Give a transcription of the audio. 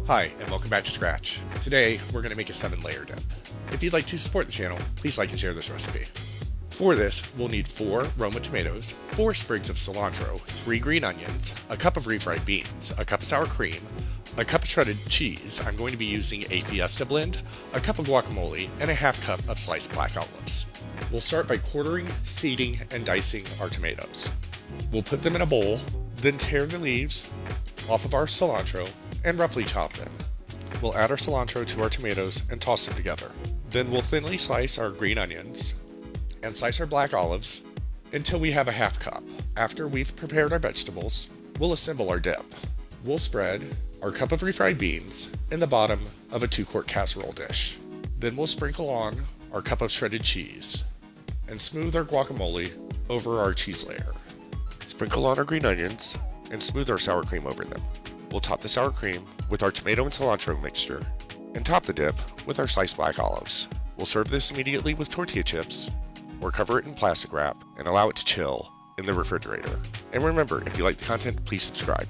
Hi, and welcome back to Scratch. Today, we're going to make a 7-layer dip. If you'd like to support the channel, please like and share this recipe. For this, we'll need 4 Roma tomatoes, 4 sprigs of cilantro, 3 green onions, a cup of refried beans, a cup of sour cream, a cup of shredded cheese. I'm going to be using a Fiesta blend, a cup of guacamole, and a half cup of sliced black olives. We'll start by quartering, seeding, and dicing our tomatoes. We'll put them in a bowl, then tear the leaves off of our cilantro and roughly chop them. We'll add our cilantro to our tomatoes and toss them together. Then we'll thinly slice our green onions and slice our black olives until we have a half cup. After we've prepared our vegetables, we'll assemble our dip. We'll spread our cup of refried beans in the bottom of a 2-quart casserole dish. Then we'll sprinkle on our cup of shredded cheese and smooth our guacamole over our cheese layer. Sprinkle on our green onions and smooth our sour cream over them. We'll top the sour cream with our tomato and cilantro mixture and top the dip with our sliced black olives. We'll serve this immediately with tortilla chips or cover it in plastic wrap and allow it to chill in the refrigerator. And remember, if you like the content, please subscribe.